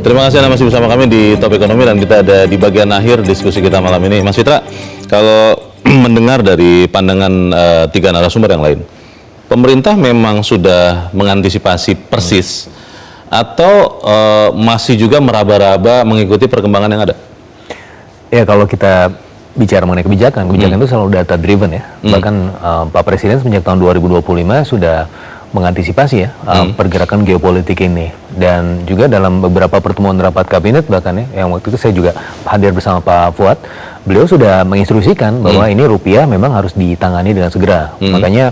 Terima kasih Anda masih bersama kami di Top Ekonomi dan kita ada di bagian akhir diskusi kita malam ini. Mas Fitra, kalau mendengar dari pandangan tiga narasumber yang lain, pemerintah memang sudah mengantisipasi persis atau masih juga meraba-raba mengikuti perkembangan yang ada? Ya, kalau kita bicara mengenai kebijakan itu selalu data driven ya. Bahkan Pak Presiden sejak tahun 2025 sudah mengantisipasi ya pergerakan geopolitik ini, dan juga dalam beberapa pertemuan rapat kabinet bahkan ya, yang waktu itu saya juga hadir bersama Pak Fuad, beliau sudah menginstruksikan bahwa ini rupiah memang harus ditangani dengan segera. Makanya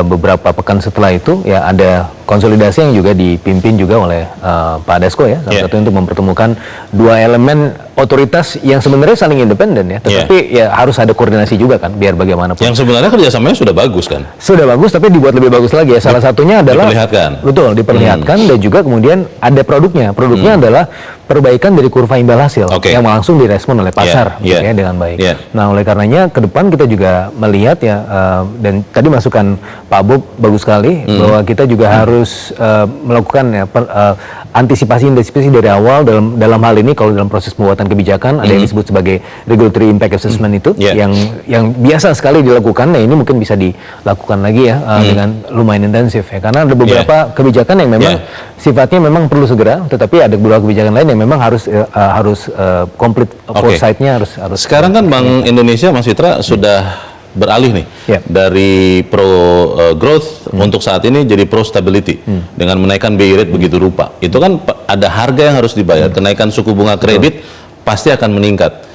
beberapa pekan setelah itu ya ada konsolidasi yang juga dipimpin juga oleh Pak Dasko ya, salah satu untuk mempertemukan dua elemen otoritas yang sebenarnya saling independen ya, tetapi ya harus ada koordinasi juga kan, biar bagaimanapun. Yang sebenarnya kerjasamanya sudah bagus kan? Sudah bagus, tapi dibuat lebih bagus lagi ya. Salah satunya adalah diperlihatkan dan juga kemudian ada produknya. Produknya adalah perbaikan dari kurva imbal hasil yang langsung direspon oleh pasar gitu ya, dengan baik. Nah, oleh karenanya ke depan kita juga melihat ya, dan tadi masukan Pak Bob bagus sekali bahwa kita juga harus melakukan ya, antisipasi dari awal dalam hal ini. Kalau dalam proses pembuatan kebijakan ada yang disebut sebagai regulatory impact assessment itu yang biasa sekali dilakukan. Nah, ini mungkin bisa dilakukan lagi ya dengan lumayan intensif ya, karena ada beberapa kebijakan yang memang sifatnya memang perlu segera, tetapi ada beberapa kebijakan lain yang memang harus komplit foresight-nya harus. Sekarang kan Bank Indonesia, Mas Fitra, sudah beralih nih dari pro growth untuk saat ini jadi pro stability dengan menaikkan BI rate begitu rupa. Itu kan ada harga yang harus dibayar, kenaikan suku bunga kredit pasti akan meningkat.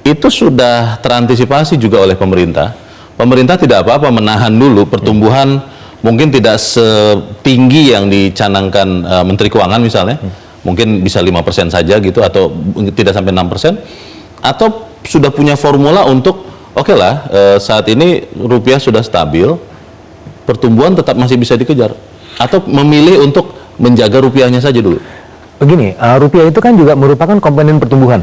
Itu sudah terantisipasi juga oleh pemerintah. Pemerintah tidak apa-apa menahan dulu pertumbuhan, mungkin tidak setinggi yang dicanangkan Menteri Keuangan misalnya, mungkin bisa 5% saja gitu, atau tidak sampai 6%, atau sudah punya formula untuk oke lah, saat ini rupiah sudah stabil, pertumbuhan tetap masih bisa dikejar, atau memilih untuk menjaga rupiahnya saja dulu? Begini, rupiah itu kan juga merupakan komponen pertumbuhan.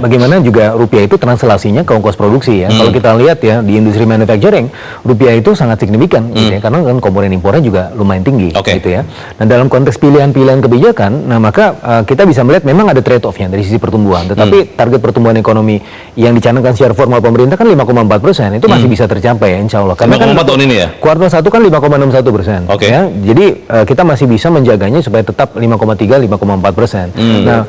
Bagaimana juga rupiah itu translasinya ke ongkos produksi ya. Kalau kita lihat ya di industri manufacturing, rupiah itu sangat signifikan gitu ya, karena kan komponen impornya juga lumayan tinggi gitu ya. Nah, dalam konteks pilihan-pilihan kebijakan, nah maka kita bisa melihat memang ada trade-off-nya dari sisi pertumbuhan. Tetapi target pertumbuhan ekonomi yang dicanangkan secara formal pemerintah kan 5,4%, itu masih bisa tercapai ya, insya Allah. Karena kan tahun ini ya, kuartal 1 kan 5,61%. Ya, jadi kita masih bisa menjaganya supaya tetap 5,3-5,4%. Nah,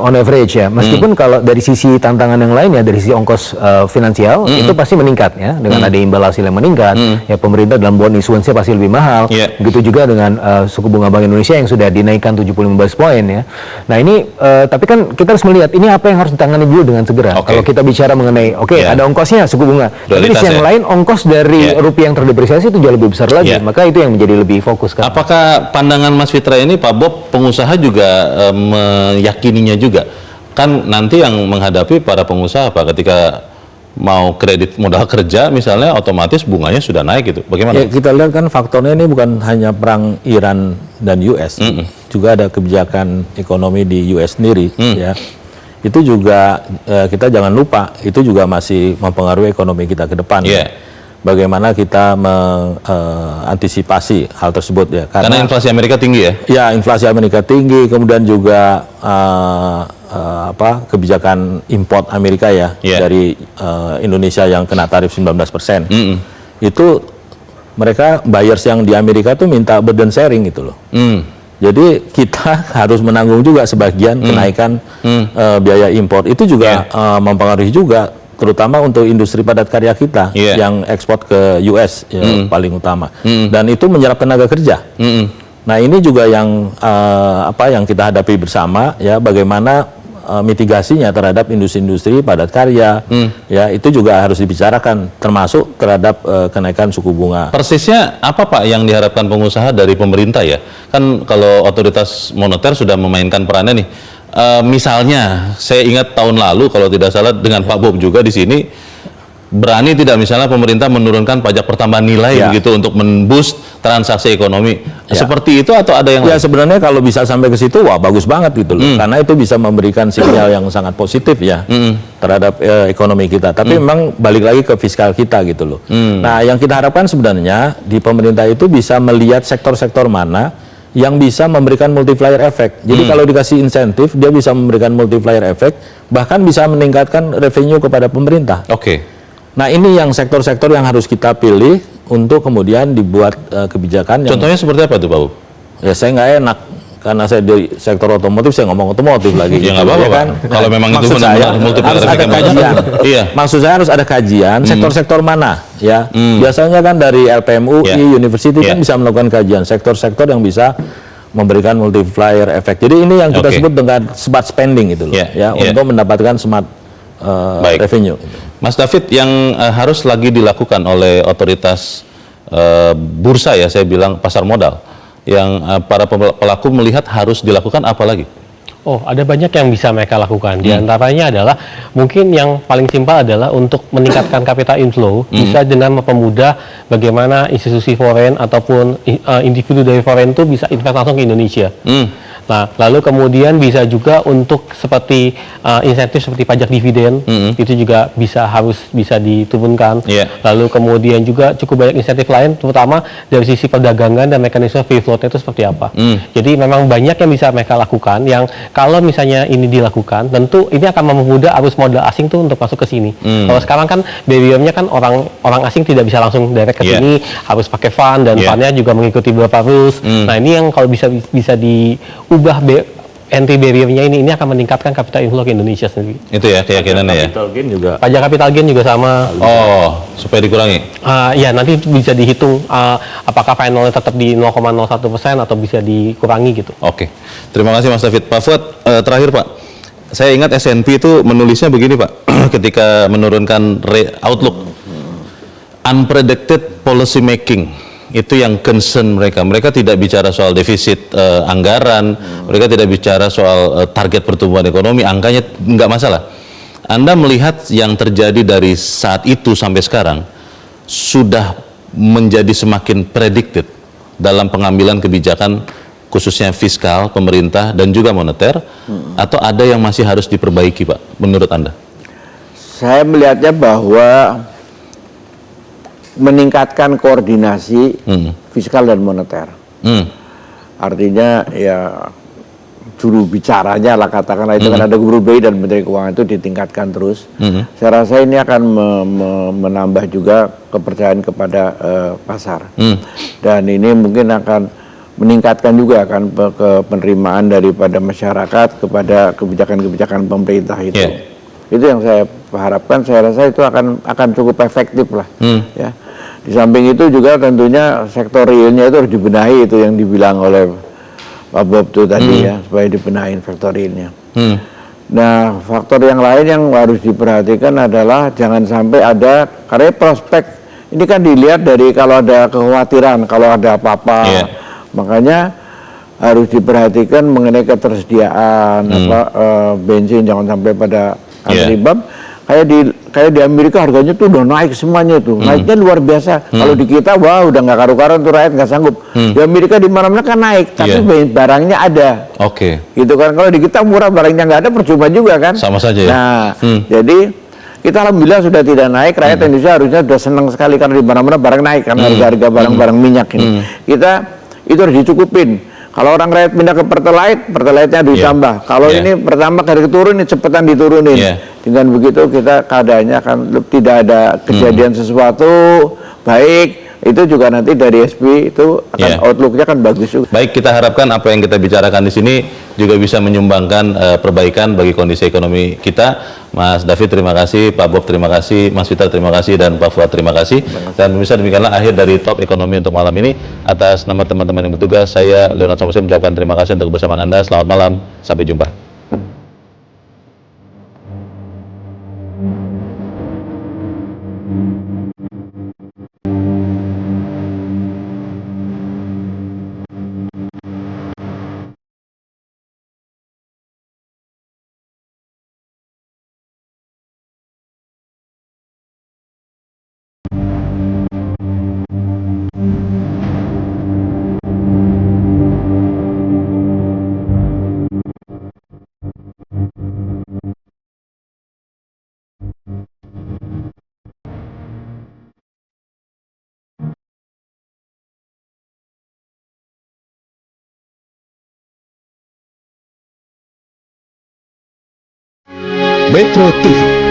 on average ya, meskipun kalau dari sisi tantangan yang lain ya, dari sisi ongkos finansial itu pasti meningkat ya, dengan ada imbal hasil yang meningkat ya, pemerintah dalam bond issuance-nya pasti lebih mahal. Begitu juga dengan suku bunga Bank Indonesia yang sudah dinaikkan 75 basis point ya. Nah, ini tapi kan kita harus melihat ini apa yang harus ditangani dulu dengan segera. Kalau kita bicara mengenai ada ongkosnya suku bunga, tapi di sisi yang lain ongkos dari rupiah yang terdepresiasi itu jauh lebih besar lagi, maka itu yang menjadi lebih fokus kan. Apakah pandangan Mas Fitra ini, Pak Bob, pengusaha juga meyakininya juga? Kan nanti yang menghadapi para pengusaha apa ketika mau kredit modal kerja misalnya, otomatis bunganya sudah naik gitu. Bagaimana? Ya, kita lihat kan faktornya ini bukan hanya perang Iran dan US, juga ada kebijakan ekonomi di US sendiri ya. Itu juga kita jangan lupa, itu juga masih mempengaruhi ekonomi kita ke depan. Bagaimana kita mengantisipasi hal tersebut ya, karena inflasi Amerika tinggi ya. Ya, inflasi Amerika tinggi, kemudian juga kebijakan import Amerika ya dari Indonesia yang kena tarif 19%. Itu mereka buyers yang di Amerika tuh minta burden sharing gitu loh. Jadi kita harus menanggung juga sebagian kenaikan biaya impor. Itu juga mempengaruhi juga, terutama untuk industri padat karya kita yang ekspor ke US paling utama, dan itu menyerap tenaga kerja. Nah, ini juga yang yang kita hadapi bersama ya, bagaimana mitigasinya terhadap industri-industri padat karya ya, itu juga harus dibicarakan, termasuk terhadap kenaikan suku bunga. Persisnya apa Pak yang diharapkan pengusaha dari pemerintah ya? Kan kalau otoritas moneter sudah memainkan perannya nih. Misalnya, saya ingat tahun lalu kalau tidak salah dengan Pak Bob juga di sini, berani tidak misalnya pemerintah menurunkan pajak pertambahan nilai begitu untuk memboost transaksi ekonomi seperti itu, atau ada yang lain? Sebenarnya kalau bisa sampai ke situ, wah bagus banget gitu loh, karena itu bisa memberikan sinyal yang sangat positif ya terhadap ekonomi kita. Tapi memang balik lagi ke fiskal kita gitu loh. Nah, yang kita harapkan sebenarnya di pemerintah itu bisa melihat sektor-sektor mana yang bisa memberikan multiplier effect. Jadi kalau dikasih insentif, dia bisa memberikan multiplier effect, bahkan bisa meningkatkan revenue kepada pemerintah. Oke. Nah, ini yang sektor-sektor yang harus kita pilih untuk kemudian dibuat kebijakan. Contohnya seperti apa tuh, Pak? Ya, saya nggak enak karena saya di sektor otomotif, saya ngomong otomotif lagi. Ya nggak apa-apa, kan? Kalau memang itu benar-benar harus ada kajian. Iya. Maksud saya harus ada kajian sektor-sektor mana, ya. Biasanya kan dari LPMUI, University kan bisa melakukan kajian sektor-sektor yang bisa memberikan multiplier effect. Jadi ini yang kita sebut dengan smart spending itu loh, untuk mendapatkan smart revenue. Mas David, yang harus lagi dilakukan oleh otoritas bursa, ya saya bilang pasar modal, yang para pelaku melihat harus dilakukan apa lagi? Oh, ada banyak yang bisa mereka lakukan. Di antaranya adalah mungkin yang paling simpel adalah untuk meningkatkan capital inflow, bisa dengan mempermudah bagaimana institusi foreign ataupun individu dari foreign itu bisa invest langsung ke Indonesia. Nah, lalu kemudian bisa juga untuk seperti insentif seperti pajak dividen, itu juga harus bisa diturunkan. Lalu kemudian juga cukup banyak insentif lain, terutama dari sisi perdagangan dan mekanisme free float itu seperti apa. Jadi memang banyak yang bisa mereka lakukan, yang kalau misalnya ini dilakukan, tentu ini akan mempermudah arus modal asing tuh untuk masuk ke sini. Kalau sekarang kan barrier-nya kan orang asing tidak bisa langsung direct ke sini, harus pakai fund, dan fundnya juga mengikuti beberapa rules. Nah, ini yang kalau bisa diubah entry barrier-nya, ini akan meningkatkan capital inflow ke Indonesia sendiri. Itu ya keyakinannya ya. Capital gain juga. Pajak capital gain juga sama. Oh, supaya dikurangi. Ya, nanti bisa dihitung apakah finalnya tetap di 0,01% atau bisa dikurangi gitu. Oke. Terima kasih Mas David. Pak Fuad, terakhir Pak. Saya ingat S&P itu menulisnya begini Pak, ketika menurunkan outlook. Unpredicted policy making. Itu yang concern mereka. Mereka tidak bicara soal defisit anggaran, mereka tidak bicara soal target pertumbuhan ekonomi, angkanya nggak masalah. Anda melihat yang terjadi dari saat itu sampai sekarang sudah menjadi semakin predicted dalam pengambilan kebijakan khususnya fiskal, pemerintah dan juga moneter, atau ada yang masih harus diperbaiki Pak, menurut Anda? Saya melihatnya bahwa meningkatkan koordinasi fiskal dan moneter. Artinya ya juru bicaranya lah katakanlah itu kan ada Gubernur BI dan Menteri Keuangan itu ditingkatkan terus. Saya rasa ini akan menambah juga kepercayaan kepada pasar. Dan ini mungkin akan meningkatkan juga kan penerimaan daripada masyarakat kepada kebijakan-kebijakan pemerintah itu. Itu yang saya harapkan. Saya rasa itu akan cukup efektif lah. Ya. Di samping itu juga tentunya sektor realnya itu harus dibenahi, itu yang dibilang oleh Pak Bob itu tadi ya, supaya dibenahin sektor realnya. Nah, faktor yang lain yang harus diperhatikan adalah jangan sampai ada, karena prospek ini kan dilihat dari kalau ada kekhawatiran, kalau ada apa-apa, makanya harus diperhatikan mengenai ketersediaan bensin, jangan sampai pada antri bab. Kayak di Amerika harganya tuh udah naik semuanya tuh, naiknya luar biasa. Kalau di kita, wah udah nggak karu-karuan tuh, rakyat nggak sanggup. Di Amerika di mana-mana kan naik, tapi barangnya ada. Gitu kan. Kalau di kita murah, barangnya nggak ada, percuma juga kan. Sama saja ya. Nah, jadi kita alhamdulillah sudah tidak naik. Rakyat Indonesia harusnya sudah senang sekali karena di mana-mana barang naik kan, harga-harga barang-barang minyak ini. Kita itu harus dicukupin. Kalau orang rakyat pindah ke Pertalite-nya ditambah. Kalau ini pertama harga turun, ini cepetan diturunin. Dengan begitu kita keadaannya akan tidak ada kejadian sesuatu baik. Itu juga nanti dari SP itu akan outlook-nya kan bagus juga. Baik, kita harapkan apa yang kita bicarakan di sini juga bisa menyumbangkan perbaikan bagi kondisi ekonomi kita. Mas David terima kasih, Pak Bob terima kasih, Mas Fitra terima kasih, dan Pak Fuad terima kasih. Dan pemirsa, demikianlah akhir dari Top Ekonomi untuk malam ini. Atas nama teman-teman yang bertugas, saya Leonard Samuel mengucapkan terima kasih untuk kebersamaan Anda. Selamat malam, sampai jumpa. Metro TV.